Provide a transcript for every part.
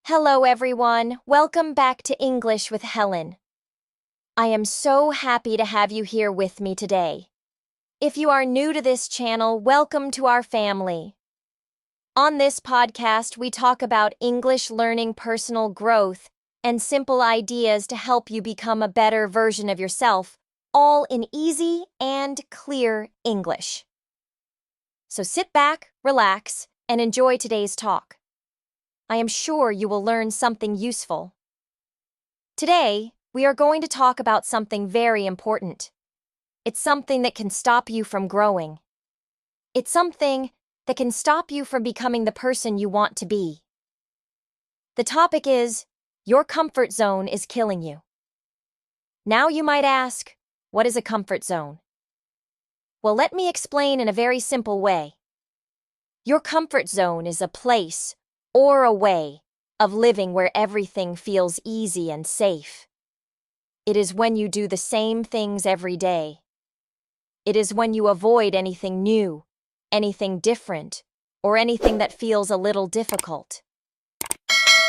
Hello everyone, welcome back to English with Helen. I am so happy to have you here with me today. If you are new to this channel, welcome to our family. On this podcast, we talk about English learning, personal growth, and simple ideas to help you become a better version of yourself, all in easy and clear English. So sit back, relax, and enjoy today's talk. I am sure you will learn something useful. Today, we are going to talk about something very important. It's something that can stop you from growing. It's something that can stop you from becoming the person you want to be. The topic is, your comfort zone is killing you. Now you might ask, what is a comfort zone? Well, let me explain in a very simple way. Your comfort zone is a place or a way of living where everything feels easy and safe. It is when you do the same things every day. It is when you avoid anything new, anything different, or anything that feels a little difficult.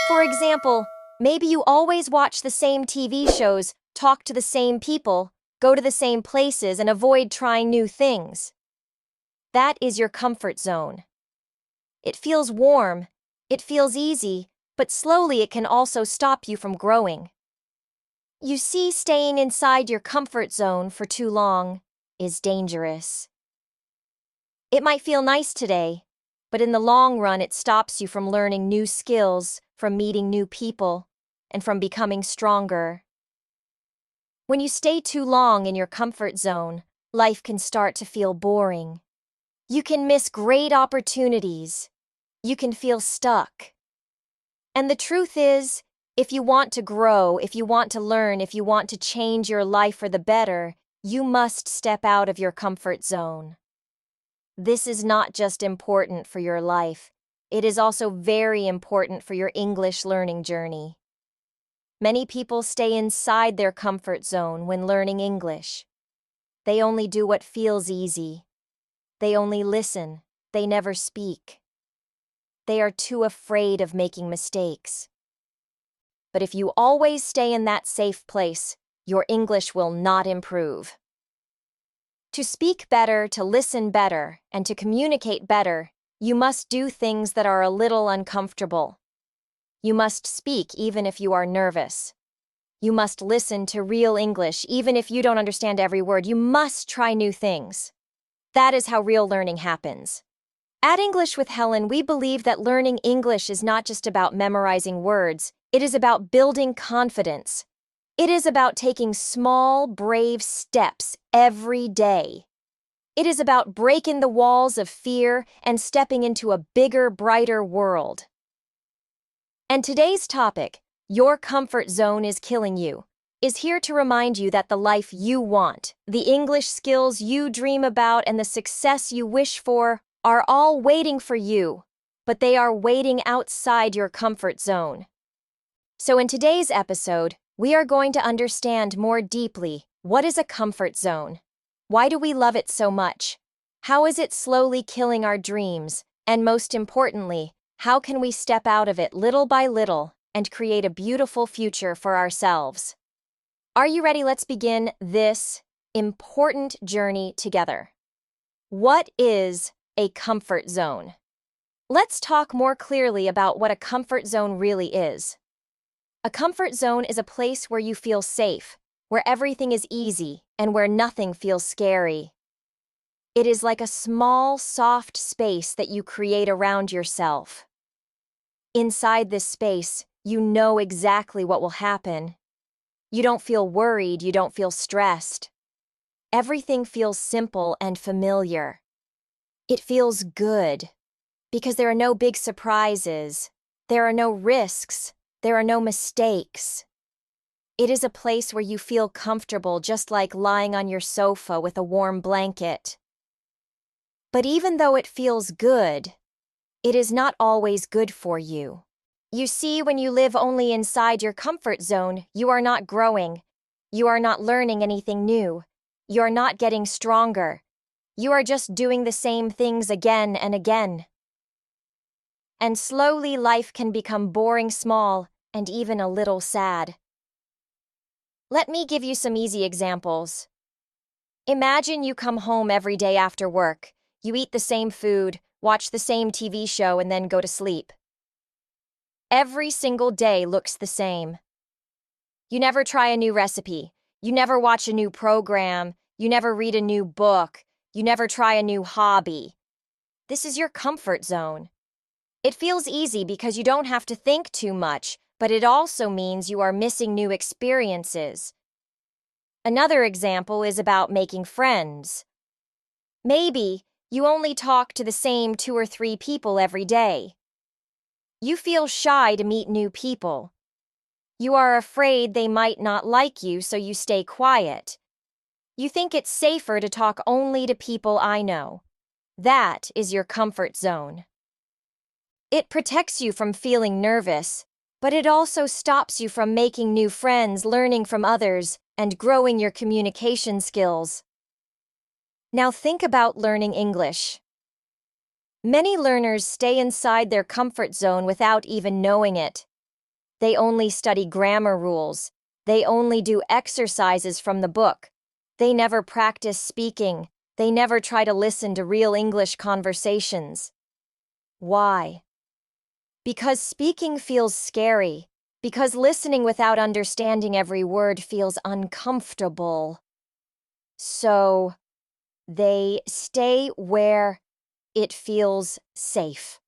For example, maybe you always watch the same TV shows, talk to the same people, go to the same places, and avoid trying new things. That is your comfort zone. It feels warm. It feels easy, but slowly it can also stop you from growing. You see, staying inside your comfort zone for too long is dangerous. It might feel nice today, but in the long run it stops you from learning new skills, from meeting new people, and from becoming stronger. When you stay too long in your comfort zone, life can start to feel boring. You can miss great opportunities. You can feel stuck. And the truth is, if you want to grow, if you want to learn, if you want to change your life for the better, you must step out of your comfort zone. This is not just important for your life, it is also very important for your English learning journey. Many people stay inside their comfort zone when learning English. They only do what feels easy. They only listen. They never speak. They are too afraid of making mistakes. But if you always stay in that safe place, your English will not improve. To speak better, to listen better, and to communicate better, you must do things that are a little uncomfortable. You must speak even if you are nervous. You must listen to real English even if you don't understand every word. You must try new things. That is how real learning happens. At English with Helen, we believe that learning English is not just about memorizing words, it is about building confidence. It is about taking small, brave steps every day. It is about breaking the walls of fear and stepping into a bigger, brighter world. And today's topic, your comfort zone is killing you, is here to remind you that the life you want, the English skills you dream about, and the success you wish for are all waiting for you, but they are waiting outside your comfort zone. So in today's episode, we are going to understand more deeply what is a comfort zone. Why do we love it so much? How is it slowly killing our dreams? And most importantly, how can we step out of it little by little and create a beautiful future for ourselves? Are you ready? Let's begin this important journey together. What is a comfort zone? Let's talk more clearly about what a comfort zone really is. A comfort zone is a place where you feel safe, where everything is easy, and where nothing feels scary. It is like a small, soft space that you create around yourself. Inside this space, you know exactly what will happen. You don't feel worried, you don't feel stressed. Everything feels simple and familiar. It feels good, because there are no big surprises, there are no risks, there are no mistakes. It is a place where you feel comfortable, just like lying on your sofa with a warm blanket. But even though it feels good, it is not always good for you. You see, when you live only inside your comfort zone, you are not growing. You are not learning anything new. You are not getting stronger. You are just doing the same things again and again. and slowly life can become boring, small, and even a little sad. Let me give you some easy examples. Imagine you come home every day after work. You eat the same food, watch the same TV show, and then go to sleep. Every single day looks the same. You never try a new recipe. You never watch a new program. You never read a new book. You never try a new hobby. This is your comfort zone. It feels easy because you don't have to think too much, but it also means you are missing new experiences. Another example is about making friends. Maybe you only talk to the same 2 or 3 people every day. You feel shy to meet new people. You are afraid they might not like you, so you stay quiet. You think it's safer to talk only to people I know. That is your comfort zone. It protects you from feeling nervous, but it also stops you from making new friends, learning from others, and growing your communication skills. Now think about learning English. Many learners stay inside their comfort zone without even knowing it. They only study grammar rules. They only do exercises from the book. They never practice speaking. They never try to listen to real English conversations. Why? Because speaking feels scary. Because listening without understanding every word feels uncomfortable. So, they stay where it feels safe.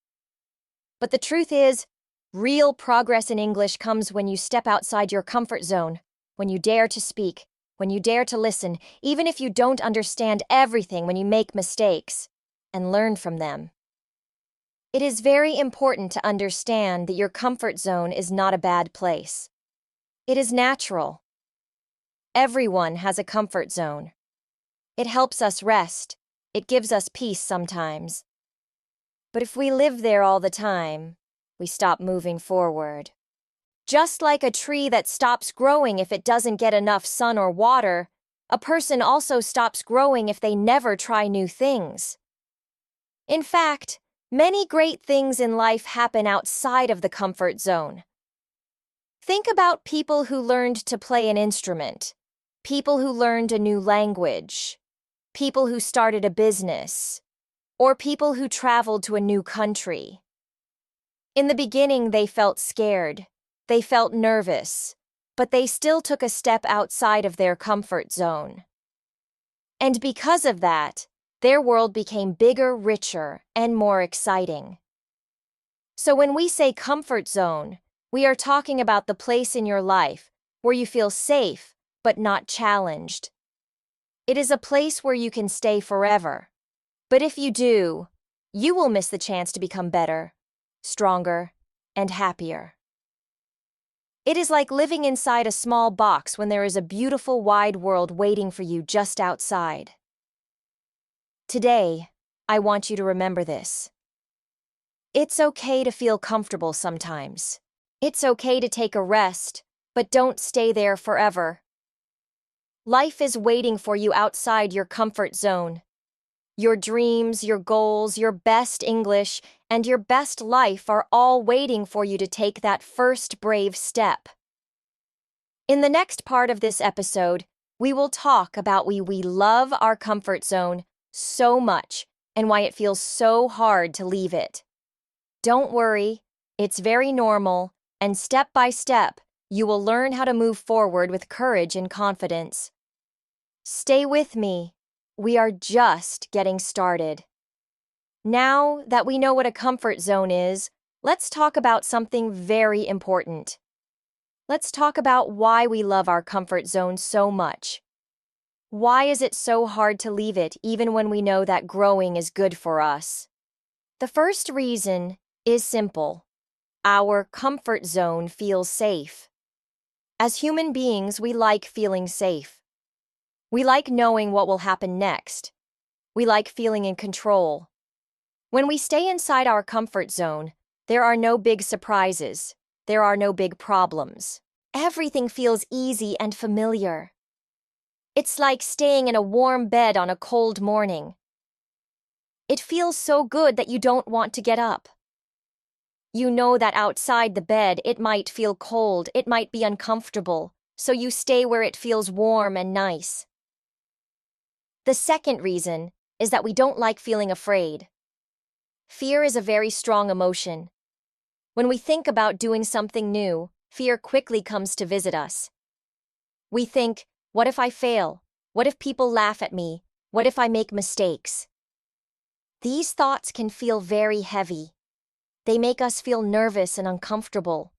But the truth is, real progress in English comes when you step outside your comfort zone, when you dare to speak, when you dare to listen, even if you don't understand everything, when you make mistakes, and learn from them. It is very important to understand that your comfort zone is not a bad place. It is natural. Everyone has a comfort zone. It helps us rest. It gives us peace sometimes. But if we live there all the time, we stop moving forward. Just like a tree that stops growing if it doesn't get enough sun or water, a person also stops growing if they never try new things. In fact, many great things in life happen outside of the comfort zone. Think about people who learned to play an instrument, people who learned a new language, people who started a business, or people who traveled to a new country. In the beginning, they felt scared, they felt nervous, but they still took a step outside of their comfort zone. And because of that, their world became bigger, richer, and more exciting. So when we say comfort zone, we are talking about the place in your life where you feel safe but not challenged. It is a place where you can stay forever. But if you do, you will miss the chance to become better, stronger, and happier. It is like living inside a small box when there is a beautiful wide world waiting for you just outside. Today, I want you to remember this. It's okay to feel comfortable sometimes. It's okay to take a rest, but don't stay there forever. Life is waiting for you outside your comfort zone. Your dreams, your goals, your best English, and your best life are all waiting for you to take that first brave step. In the next part of this episode, we will talk about why we love our comfort zone so much and why it feels so hard to leave it. Don't worry, it's very normal, and step by step, you will learn how to move forward with courage and confidence. Stay with me. We are just getting started. Now that we know what a comfort zone is, let's talk about something very important. Let's talk about why we love our comfort zone so much. Why is it so hard to leave it even when we know that growing is good for us? The first reason is simple. Our comfort zone feels safe. As human beings, we like feeling safe. We like knowing what will happen next. We like feeling in control. When we stay inside our comfort zone, there are no big surprises. There are no big problems. Everything feels easy and familiar. It's like staying in a warm bed on a cold morning. It feels so good that you don't want to get up. You know that outside the bed it might feel cold, it might be uncomfortable, so you stay where it feels warm and nice. The second reason is that we don't like feeling afraid. Fear is a very strong emotion. When we think about doing something new, fear quickly comes to visit us. We think, what if I fail? What if people laugh at me? What if I make mistakes? These thoughts can feel very heavy. They make us feel nervous and uncomfortable.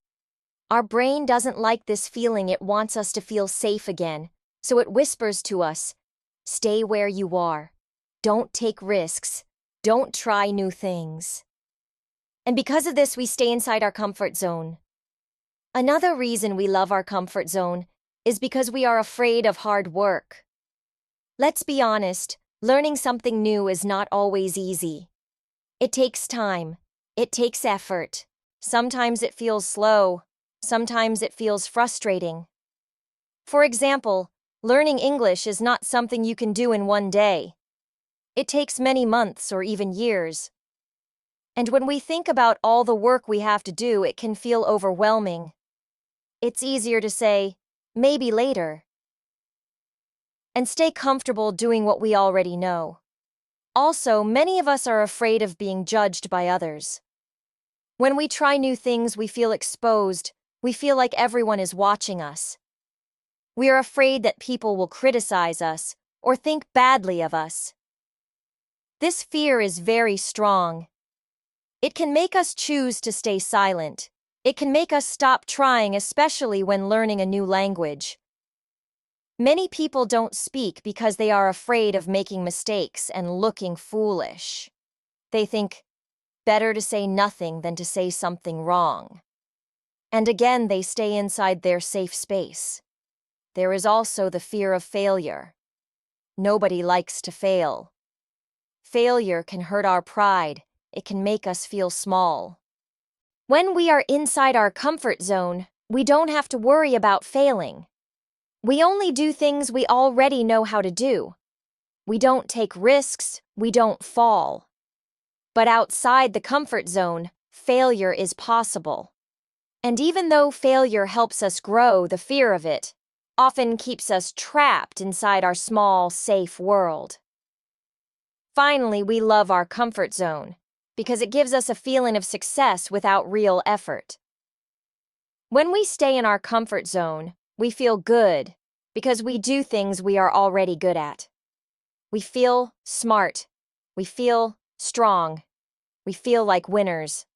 Our brain doesn't like this feeling, it wants us to feel safe again, so it whispers to us, stay where you are. Don't take risks. Don't try new things. And because of this, we stay inside our comfort zone. Another reason we love our comfort zone is because we are afraid of hard work. Let's be honest, learning something new is not always easy. It takes time. It takes effort. Sometimes it feels slow. Sometimes it feels frustrating. For example, learning English is not something you can do in one day. It takes many months or even years. And when we think about all the work we have to do, it can feel overwhelming. It's easier to say, maybe later, and stay comfortable doing what we already know. Also, many of us are afraid of being judged by others. When we try new things, we feel exposed. We feel like everyone is watching us. We are afraid that people will criticize us or think badly of us. This fear is very strong. It can make us choose to stay silent. It can make us stop trying, especially when learning a new language. Many people don't speak because they are afraid of making mistakes and looking foolish. They think, better to say nothing than to say something wrong. And again, they stay inside their safe space. There is also the fear of failure. Nobody likes to fail. Failure can hurt our pride. It can make us feel small. When we are inside our comfort zone, we don't have to worry about failing. We only do things we already know how to do. We don't take risks, we don't fall. But outside the comfort zone, failure is possible. And even though failure helps us grow, the fear of it often keeps us trapped inside our small, safe world. Finally, we love our comfort zone because it gives us a feeling of success without real effort. When we stay in our comfort zone, we feel good because we do things we are already good at. We feel smart. We feel strong. We feel like winners.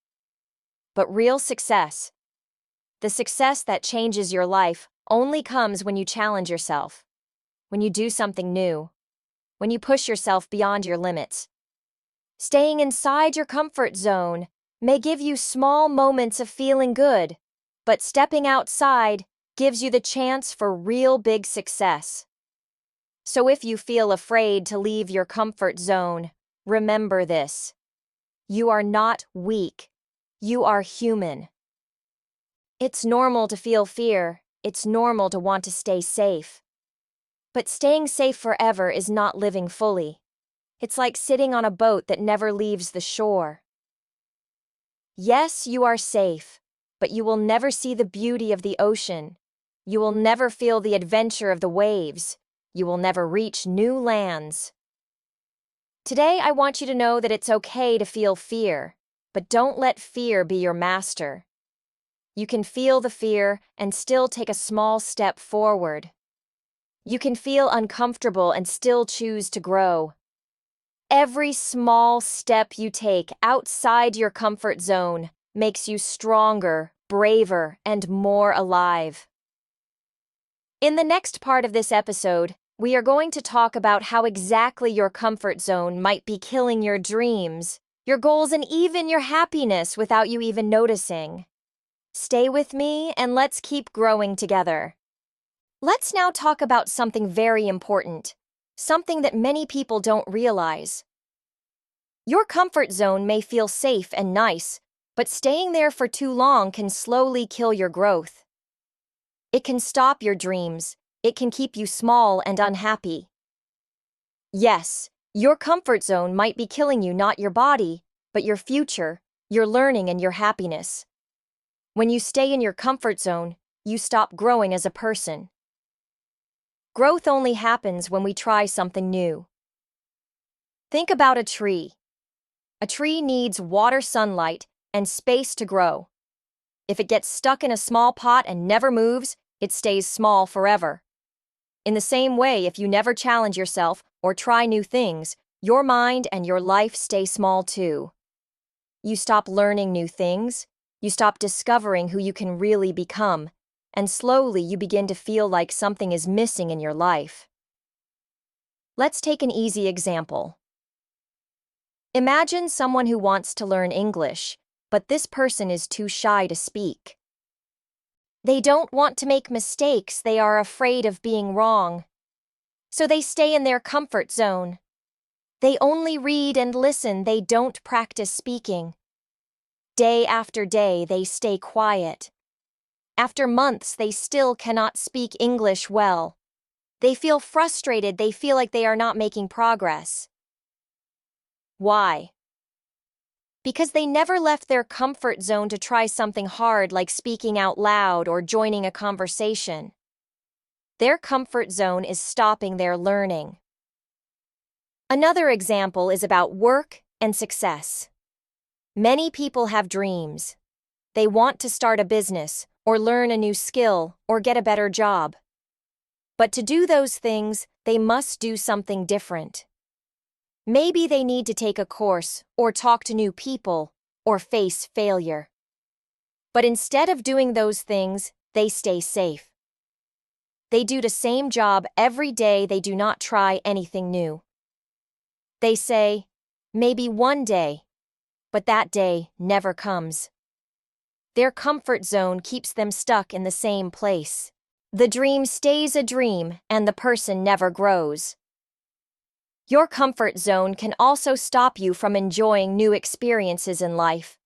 But real success, the success that changes your life, only comes when you challenge yourself, when you do something new, when you push yourself beyond your limits. Staying inside your comfort zone may give you small moments of feeling good, but stepping outside gives you the chance for real big success. So if you feel afraid to leave your comfort zone, remember this. You are not weak. You are human. It's normal to feel fear. It's normal to want to stay safe. But staying safe forever is not living fully. It's like sitting on a boat that never leaves the shore. Yes, you are safe, but you will never see the beauty of the ocean. You will never feel the adventure of the waves. You will never reach new lands. Today, I want you to know that it's okay to feel fear, but don't let fear be your master. You can feel the fear and still take a small step forward. You can feel uncomfortable and still choose to grow. Every small step you take outside your comfort zone makes you stronger, braver, and more alive. In the next part of this episode, we are going to talk about how exactly your comfort zone might be killing your dreams, your goals, and even your happiness without you even noticing. Stay with me and let's keep growing together. Let's now talk about something very important, something that many people don't realize. Your comfort zone may feel safe and nice, but staying there for too long can slowly kill your growth. It can stop your dreams. It can keep you small and unhappy. Yes, your comfort zone might be killing you, not your body, but your future, your learning, and your happiness. When you stay in your comfort zone, you stop growing as a person. Growth only happens when we try something new. Think about a tree. A tree needs water, sunlight, and space to grow. If it gets stuck in a small pot and never moves, it stays small forever. In the same way, if you never challenge yourself or try new things, your mind and your life stay small too. You stop learning new things, you stop discovering who you can really become, and slowly you begin to feel like something is missing in your life. Let's take an easy example. Imagine someone who wants to learn English, but this person is too shy to speak. They don't want to make mistakes, they are afraid of being wrong. So they stay in their comfort zone. They only read and listen, they don't practice speaking. Day after day, they stay quiet. After months, they still cannot speak English well. They feel frustrated, they feel like they are not making progress. Why? Because they never left their comfort zone to try something hard like speaking out loud or joining a conversation. Their comfort zone is stopping their learning. Another example is about work and success. Many people have dreams. They want to start a business, or learn a new skill, or get a better job. But to do those things, they must do something different. Maybe they need to take a course, or talk to new people, or face failure. But instead of doing those things, they stay safe. They do the same job every day, they do not try anything new. They say, maybe one day, but that day never comes. Their comfort zone keeps them stuck in the same place. The dream stays a dream, and the person never grows. Your comfort zone can also stop you from enjoying new experiences in life.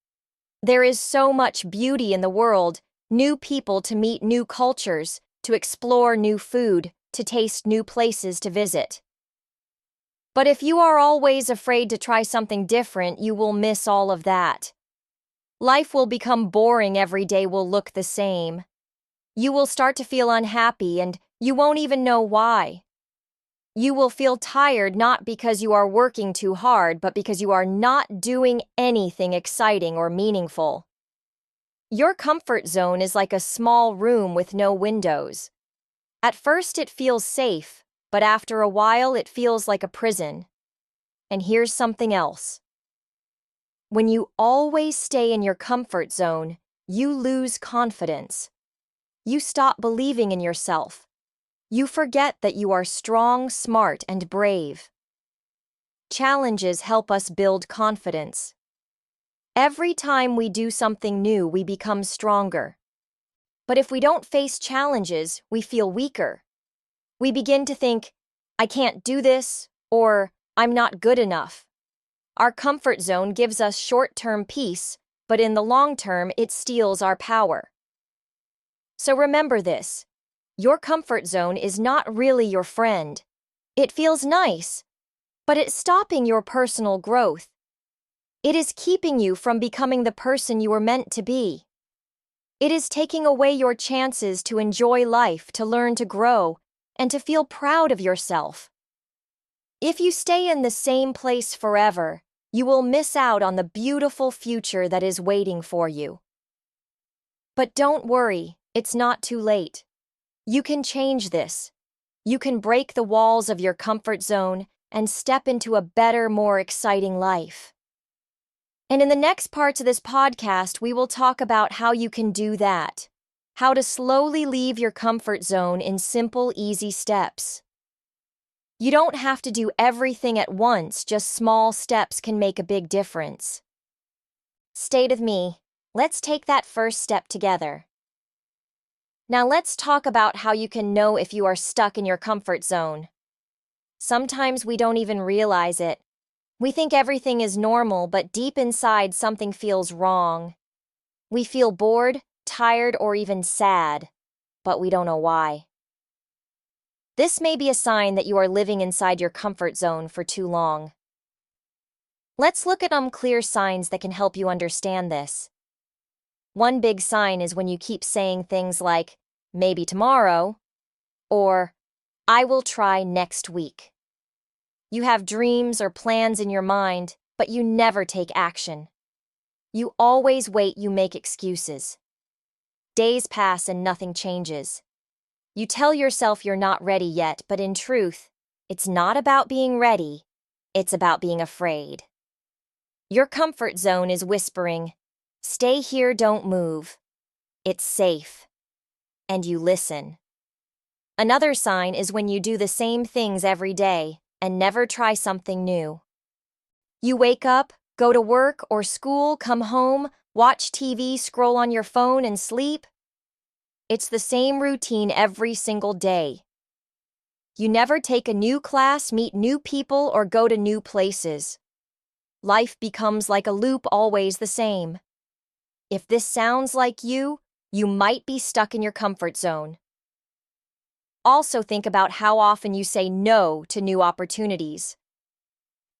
There is so much beauty in the world, new people to meet, new cultures, to explore new food, to taste new places to visit. But if you are always afraid to try something different, you will miss all of that. Life will become boring, every day will look the same. You will start to feel unhappy and you won't even know why. You will feel tired not because you are working too hard, but because you are not doing anything exciting or meaningful. Your comfort zone is like a small room with no windows. At first it feels safe, but after a while it feels like a prison. And here's something else. When you always stay in your comfort zone, you lose confidence. You stop believing in yourself. You forget that you are strong, smart, and brave. Challenges help us build confidence. Every time we do something new, we become stronger. But if we don't face challenges, we feel weaker. We begin to think, I can't do this, or I'm not good enough. Our comfort zone gives us short-term peace, but in the long term, it steals our power. So remember this. Your comfort zone is not really your friend. It feels nice, but it's stopping your personal growth. It is keeping you from becoming the person you were meant to be. It is taking away your chances to enjoy life, to learn, to grow, and to feel proud of yourself. If you stay in the same place forever, you will miss out on the beautiful future that is waiting for you. But don't worry, it's not too late. You can change this. You can break the walls of your comfort zone and step into a better, more exciting life. And in the next parts of this podcast, we will talk about how you can do that. How to slowly leave your comfort zone in simple, easy steps. You don't have to do everything at once, just small steps can make a big difference. Stay with me. Let's take that first step together. Now let's talk about how you can know if you are stuck in your comfort zone. Sometimes we don't even realize it. We think everything is normal, but deep inside something feels wrong. We feel bored, tired, or even sad, but we don't know why. This may be a sign that you are living inside your comfort zone for too long. Let's look at some clear signs that can help you understand this. One big sign is when you keep saying things like, maybe tomorrow, or I will try next week. You have dreams or plans in your mind, but you never take action. You always wait, you make excuses. Days pass and nothing changes. You tell yourself you're not ready yet, but in truth, it's not about being ready, it's about being afraid. Your comfort zone is whispering, stay here, don't move. It's safe. And you listen. Another sign is when you do the same things every day and never try something new. You wake up, go to work or school, come home, watch TV, scroll on your phone, and sleep. It's the same routine every single day. You never take a new class, meet new people, or go to new places. Life becomes like a loop, always the same. If this sounds like you might be stuck in your comfort zone. Also think about how often you say no to new opportunities.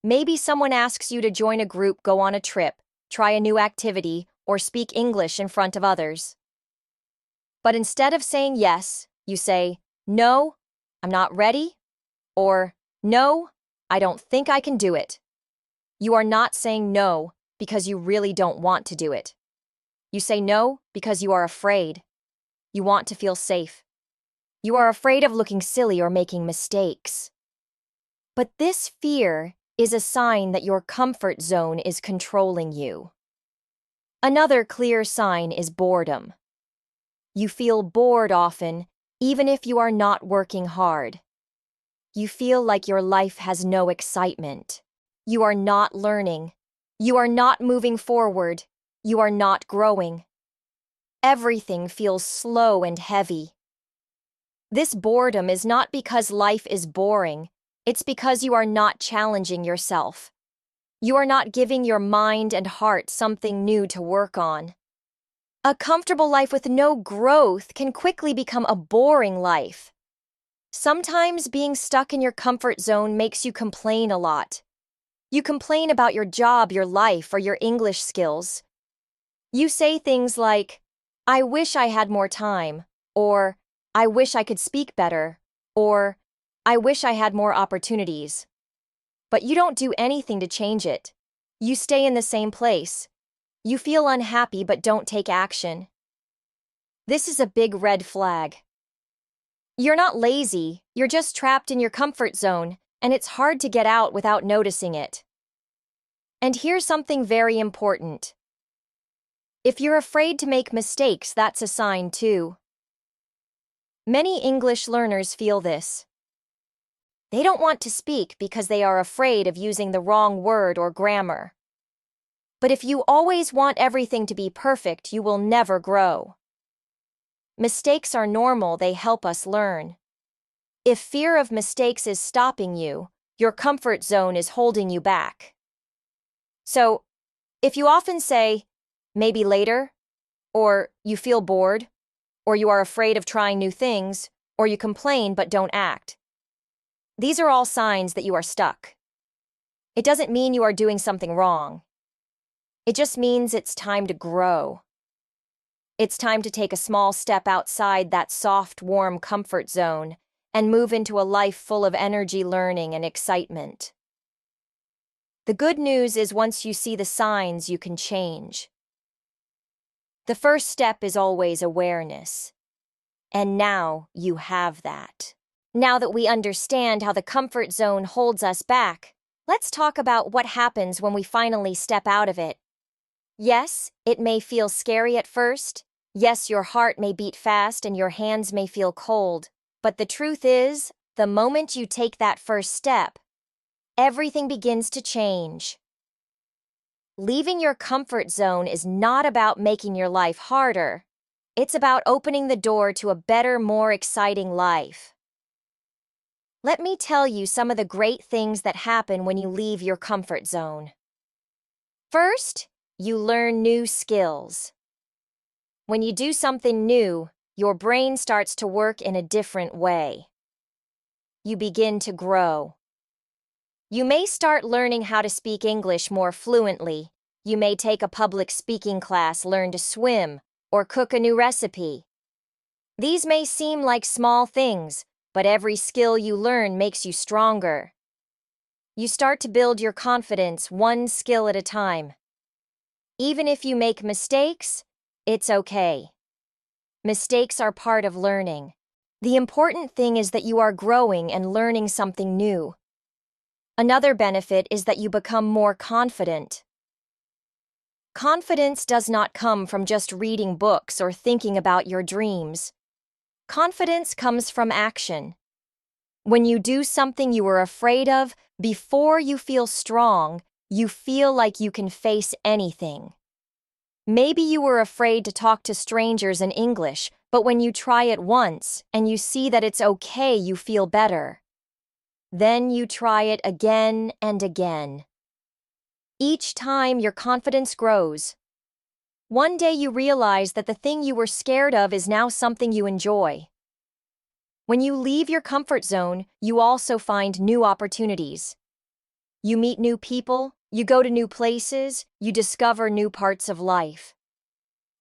Maybe someone asks you to join a group, go on a trip, try a new activity, or speak English in front of others. But instead of saying yes, you say, no, I'm not ready, or no, I don't think I can do it. You are not saying no because you really don't want to do it. You say no because you are afraid. You want to feel safe. You are afraid of looking silly or making mistakes. But this fear is a sign that your comfort zone is controlling you. Another clear sign is boredom. You feel bored often, even if you are not working hard. You feel like your life has no excitement. You are not learning. You are not moving forward. You are not growing. Everything feels slow and heavy. This boredom is not because life is boring. It's because you are not challenging yourself. You are not giving your mind and heart something new to work on. A comfortable life with no growth can quickly become a boring life. Sometimes being stuck in your comfort zone makes you complain a lot. You complain about your job, your life, or your English skills. You say things like, I wish I had more time, or I wish I could speak better, or I wish I had more opportunities. But you don't do anything to change it. You stay in the same place. You feel unhappy but don't take action. This is a big red flag. You're not lazy, you're just trapped in your comfort zone, and it's hard to get out without noticing it. And here's something very important. If you're afraid to make mistakes, that's a sign too. Many English learners feel this. They don't want to speak because they are afraid of using the wrong word or grammar. But if you always want everything to be perfect, you will never grow. Mistakes are normal, they help us learn. If fear of mistakes is stopping you, your comfort zone is holding you back. So, if you often say, maybe later, or you feel bored, or you are afraid of trying new things, or you complain but don't act, these are all signs that you are stuck. It doesn't mean you are doing something wrong. It just means it's time to grow. It's time to take a small step outside that soft, warm comfort zone and move into a life full of energy, learning, and excitement. The good news is once you see the signs, you can change. The first step is always awareness. And now you have that. Now that we understand how the comfort zone holds us back, let's talk about what happens when we finally step out of it. Yes, it may feel scary at first. Yes, your heart may beat fast and your hands may feel cold. But the truth is, the moment you take that first step, everything begins to change. Leaving your comfort zone is not about making your life harder. It's about opening the door to a better, more exciting life. Let me tell you some of the great things that happen when you leave your comfort zone. First, you learn new skills. When you do something new, your brain starts to work in a different way. You begin to grow. You may start learning how to speak English more fluently. You may take a public speaking class, learn to swim, or cook a new recipe. These may seem like small things, but every skill you learn makes you stronger. You start to build your confidence one skill at a time. Even if you make mistakes, it's okay. Mistakes are part of learning. The important thing is that you are growing and learning something new. Another benefit is that you become more confident. Confidence does not come from just reading books or thinking about your dreams. Confidence comes from action. When you do something you were afraid of, before you feel strong, you feel like you can face anything. Maybe you were afraid to talk to strangers in English, but when you try it once and you see that it's okay, you feel better. Then you try it again and again. Each time your confidence grows. One day you realize that the thing you were scared of is now something you enjoy. When you leave your comfort zone, you also find new opportunities. You meet new people, you go to new places, you discover new parts of life.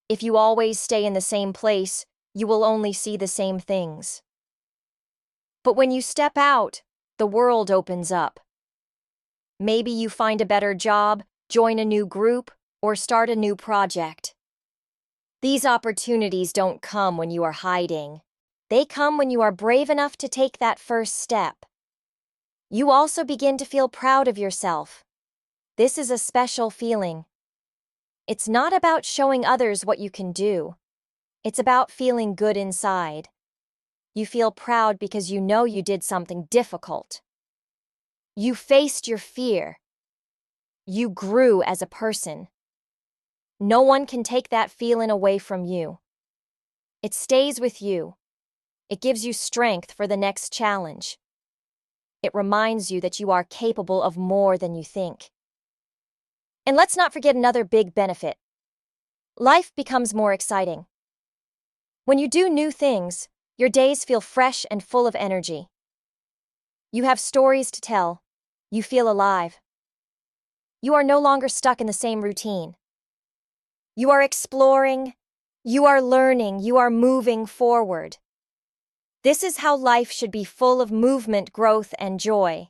If you always stay in the same place, you will only see the same things. But when you step out, the world opens up. Maybe you find a better job, join a new group, or start a new project. These opportunities don't come when you are hiding. They come when you are brave enough to take that first step. You also begin to feel proud of yourself. This is a special feeling. It's not about showing others what you can do. It's about feeling good inside. You feel proud because you know you did something difficult. You faced your fear. You grew as a person. No one can take that feeling away from you. It stays with you. It gives you strength for the next challenge. It reminds you that you are capable of more than you think. And let's not forget another big benefit. Life becomes more exciting. When you do new things, your days feel fresh and full of energy. You have stories to tell. You feel alive. You are no longer stuck in the same routine. You are exploring. You are learning. You are moving forward. This is how life should be, full of movement, growth, and joy.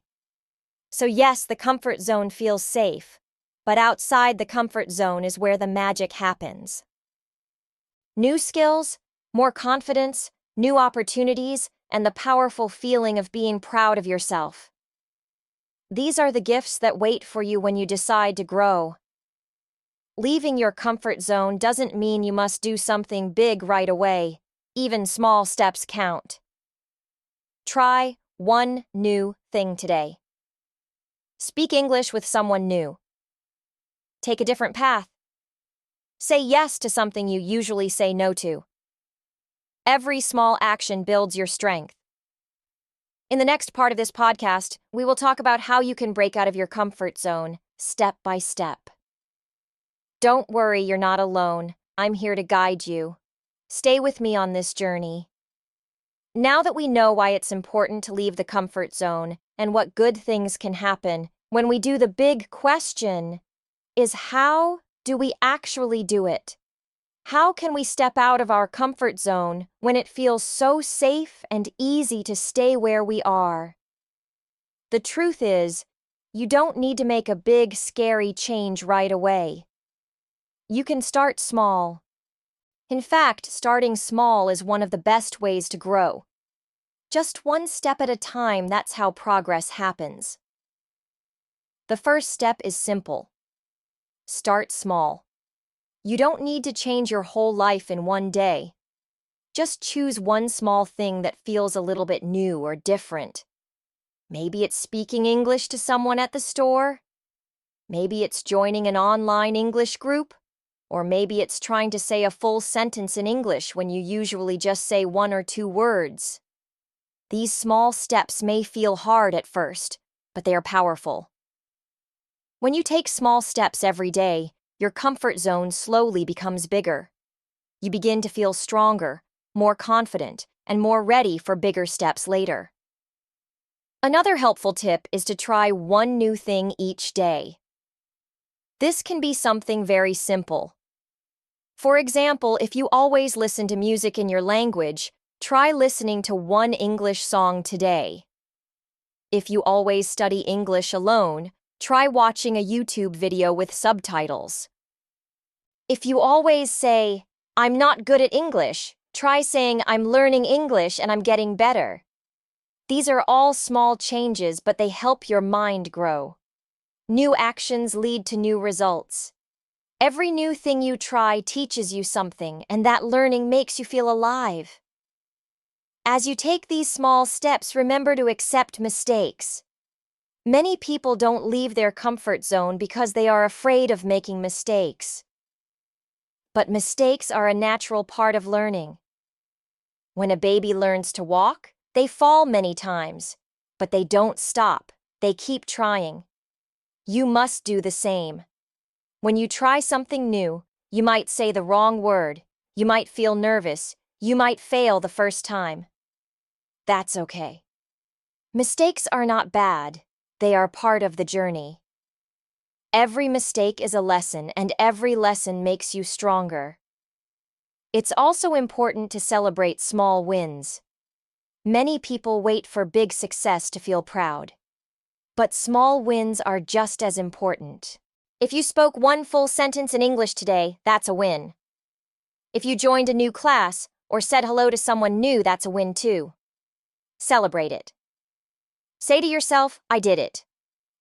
So yes, the comfort zone feels safe, but outside the comfort zone is where the magic happens. New skills, more confidence, new opportunities, and the powerful feeling of being proud of yourself. These are the gifts that wait for you when you decide to grow. Leaving your comfort zone doesn't mean you must do something big right away. Even small steps count. Try one new thing today. Speak English with someone new. Take a different path. Say yes to something you usually say no to. Every small action builds your strength. In the next part of this podcast, we will talk about how you can break out of your comfort zone, step by step. Don't worry, you're not alone. I'm here to guide you. Stay with me on this journey. Now that we know why it's important to leave the comfort zone and what good things can happen when we do, the big question is, how do we actually do it? How can we step out of our comfort zone when it feels so safe and easy to stay where we are? The truth is, you don't need to make a big, scary change right away. You can start small. In fact, starting small is one of the best ways to grow. Just one step at a time, that's how progress happens. The first step is simple. Start small. You don't need to change your whole life in one day. Just choose one small thing that feels a little bit new or different. Maybe it's speaking English to someone at the store. Maybe it's joining an online English group. Or maybe it's trying to say a full sentence in English when you usually just say one or two words. These small steps may feel hard at first, but they are powerful. When you take small steps every day, your comfort zone slowly becomes bigger. You begin to feel stronger, more confident, and more ready for bigger steps later. Another helpful tip is to try one new thing each day. This can be something very simple. For example, if you always listen to music in your language, try listening to one English song today. If you always study English alone, try watching a YouTube video with subtitles. If you always say, "I'm not good at English," try saying, "I'm learning English and I'm getting better." These are all small changes, but they help your mind grow. New actions lead to new results. Every new thing you try teaches you something, and that learning makes you feel alive. As you take these small steps, remember to accept mistakes. Many people don't leave their comfort zone because they are afraid of making mistakes. But mistakes are a natural part of learning. When a baby learns to walk, they fall many times, but they don't stop, they keep trying. You must do the same. When you try something new, you might say the wrong word, you might feel nervous, you might fail the first time. That's okay. Mistakes are not bad, they are part of the journey. Every mistake is a lesson, and every lesson makes you stronger. It's also important to celebrate small wins. Many people wait for big success to feel proud. But small wins are just as important. If you spoke one full sentence in English today, that's a win. If you joined a new class or said hello to someone new, that's a win too. Celebrate it. Say to yourself, "I did it."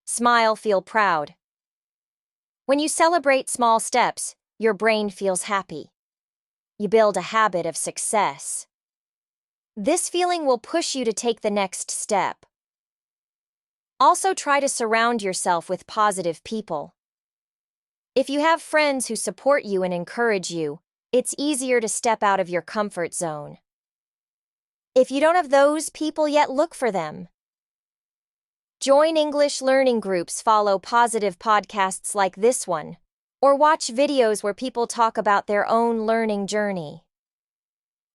Smile, feel proud. When you celebrate small steps, your brain feels happy. You build a habit of success. This feeling will push you to take the next step. Also, try to surround yourself with positive people. If you have friends who support you and encourage you, it's easier to step out of your comfort zone. If you don't have those people yet, look for them. Join English learning groups, follow positive podcasts like this one, or watch videos where people talk about their own learning journey.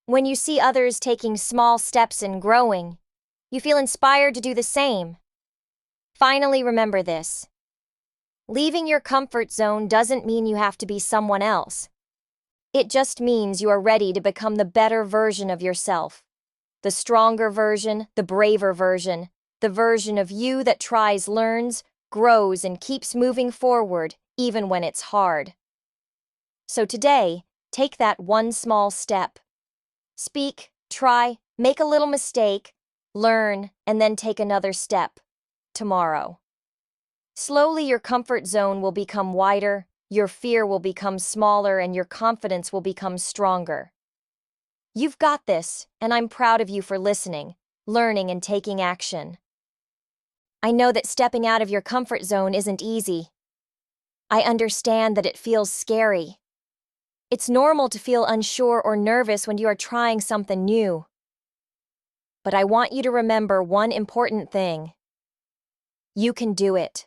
When you see others taking small steps and growing, you feel inspired to do the same. Finally, remember this. Leaving your comfort zone doesn't mean you have to be someone else. It just means you are ready to become the better version of yourself. The stronger version, the braver version, the version of you that tries, learns, grows, and keeps moving forward, even when it's hard. So today, take that one small step. Speak, try, make a little mistake, learn, and then take another step. Tomorrow. Slowly, your comfort zone will become wider, your fear will become smaller, and your confidence will become stronger. You've got this, and I'm proud of you for listening, learning, and taking action. I know that stepping out of your comfort zone isn't easy. I understand that it feels scary. It's normal to feel unsure or nervous when you are trying something new. But I want you to remember one important thing. You can do it.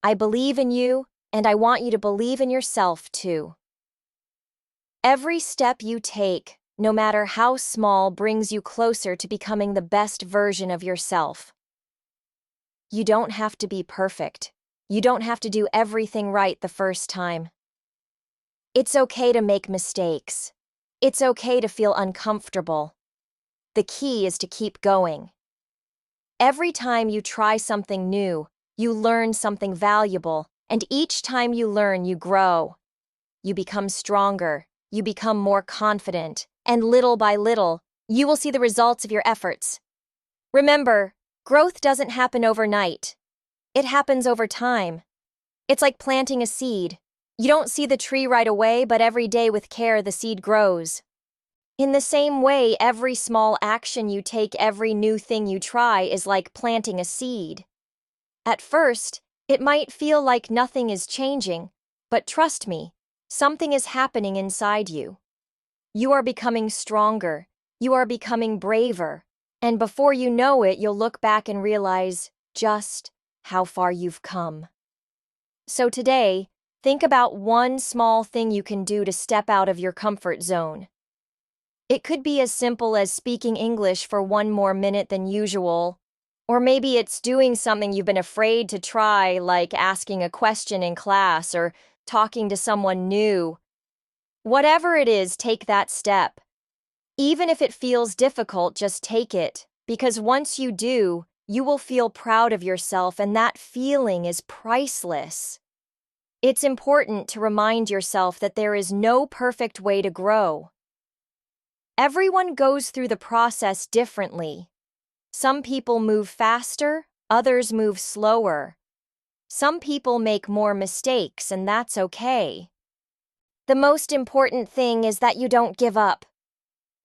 I believe in you, and I want you to believe in yourself too. Every step you take, no matter how small, brings you closer to becoming the best version of yourself. You don't have to be perfect. You don't have to do everything right the first time. It's okay to make mistakes. It's okay to feel uncomfortable. The key is to keep going. Every time you try something new, you learn something valuable, and each time you learn, you grow. You become stronger, you become more confident, and little by little, you will see the results of your efforts. Remember, growth doesn't happen overnight. It happens over time. It's like planting a seed. You don't see the tree right away, but every day with care, the seed grows. In the same way, every small action you take, every new thing you try is like planting a seed. At first, it might feel like nothing is changing, but trust me, something is happening inside you. You are becoming stronger, you are becoming braver, and before you know it, you'll look back and realize just how far you've come. So today, think about one small thing you can do to step out of your comfort zone. It could be as simple as speaking English for one more minute than usual, Or maybe it's doing something you've been afraid to try, like asking a question in class or talking to someone new. Whatever it is, take that step. Even if it feels difficult, just take it, because once you do, you will feel proud of yourself, and that feeling is priceless. It's important to remind yourself that there is no perfect way to grow. Everyone goes through the process differently. Some people move faster, others move slower. Some people make more mistakes, and that's okay. The most important thing is that you don't give up.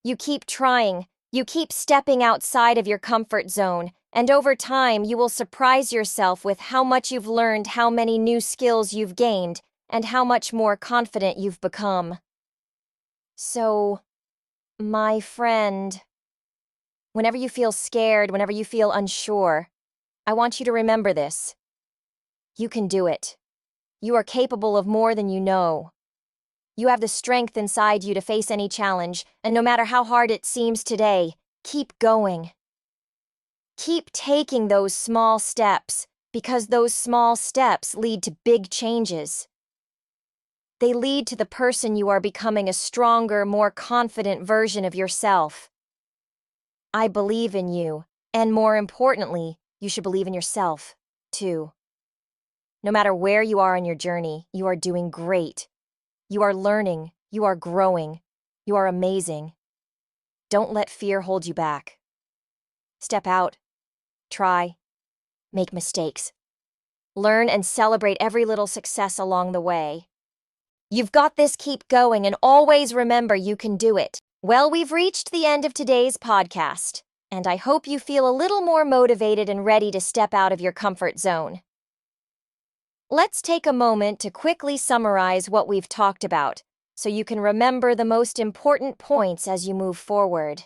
You keep trying, you keep stepping outside of your comfort zone, and over time you will surprise yourself with how much you've learned, how many new skills you've gained, and how much more confident you've become. So, my friend, whenever you feel scared, whenever you feel unsure, I want you to remember this. You can do it. You are capable of more than you know. You have the strength inside you to face any challenge, and no matter how hard it seems today, keep going. Keep taking those small steps, because those small steps lead to big changes. They lead to the person you are becoming, a stronger, more confident version of yourself. I believe in you, and more importantly, you should believe in yourself, too. No matter where you are in your journey, you are doing great. You are learning, you are growing, you are amazing. Don't let fear hold you back. Step out, try, make mistakes. Learn and celebrate every little success along the way. You've got this, keep going, and always remember you can do it. Well, we've reached the end of today's podcast, and I hope you feel a little more motivated and ready to step out of your comfort zone. Let's take a moment to quickly summarize what we've talked about, so you can remember the most important points as you move forward.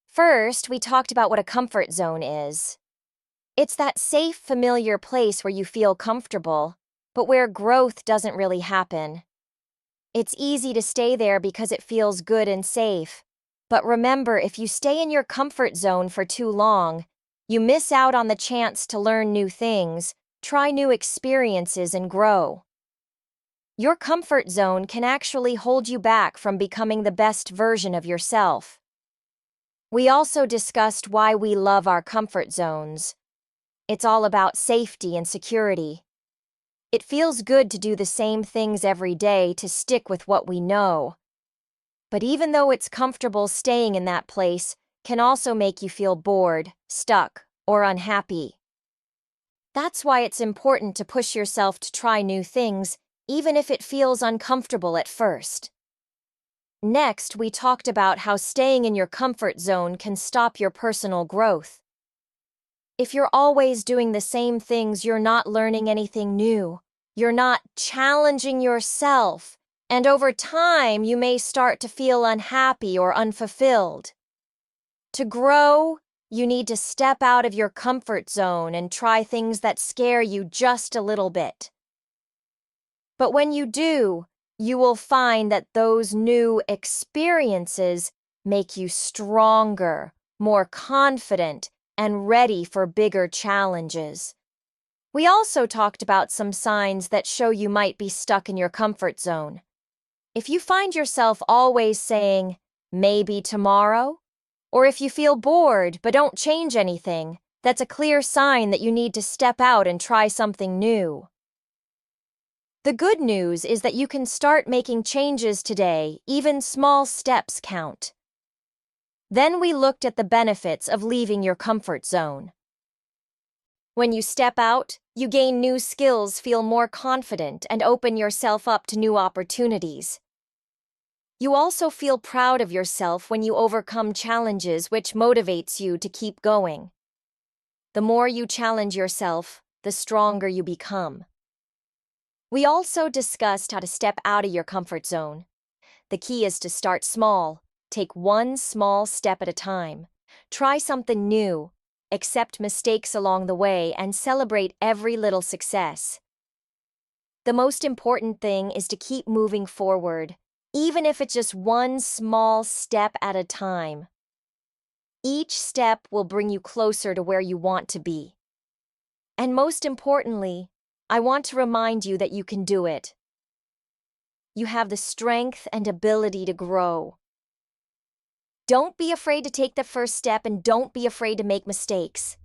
First, we talked about what a comfort zone is. It's that safe, familiar place where you feel comfortable, but where growth doesn't really happen. It's easy to stay there because it feels good and safe. But remember, if you stay in your comfort zone for too long, you miss out on the chance to learn new things, try new experiences, and grow. Your comfort zone can actually hold you back from becoming the best version of yourself. We also discussed why we love our comfort zones. It's all about safety and security. It feels good to do the same things every day, to stick with what we know. But even though it's comfortable, staying in that place can also make you feel bored, stuck, or unhappy. That's why it's important to push yourself to try new things, even if it feels uncomfortable at first. Next, we talked about how staying in your comfort zone can stop your personal growth. If you're always doing the same things, you're not learning anything new. You're not challenging yourself, and over time, you may start to feel unhappy or unfulfilled. To grow, you need to step out of your comfort zone and try things that scare you just a little bit. But when you do, you will find that those new experiences make you stronger, more confident, and ready for bigger challenges. We also talked about some signs that show you might be stuck in your comfort zone. If you find yourself always saying, maybe tomorrow, or if you feel bored but don't change anything, that's a clear sign that you need to step out and try something new. The good news is that you can start making changes today. Even small steps count. Then we looked at the benefits of leaving your comfort zone. When you step out, you gain new skills, feel more confident, and open yourself up to new opportunities. You also feel proud of yourself when you overcome challenges, which motivates you to keep going. The more you challenge yourself, the stronger you become. We also discussed how to step out of your comfort zone. The key is to start small. Take one small step at a time. Try something new. Accept mistakes along the way and celebrate every little success. The most important thing is to keep moving forward, even if it's just one small step at a time. Each step will bring you closer to where you want to be. And most importantly, I want to remind you that you can do it. You have the strength and ability to grow. Don't be afraid to take the first step and don't be afraid to make mistakes.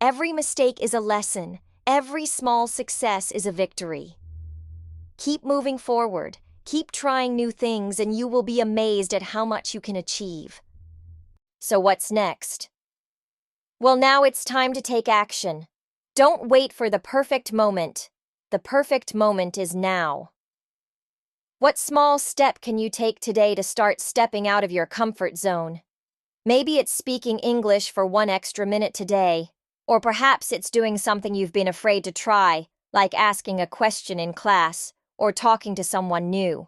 Every mistake is a lesson. Every small success is a victory. Keep moving forward. Keep trying new things and you will be amazed at how much you can achieve. So what's next? Well, now it's time to take action. Don't wait for the perfect moment. The perfect moment is now. What small step can you take today to start stepping out of your comfort zone? Maybe it's speaking English for 1 extra minute today, or perhaps it's doing something you've been afraid to try, like asking a question in class or talking to someone new.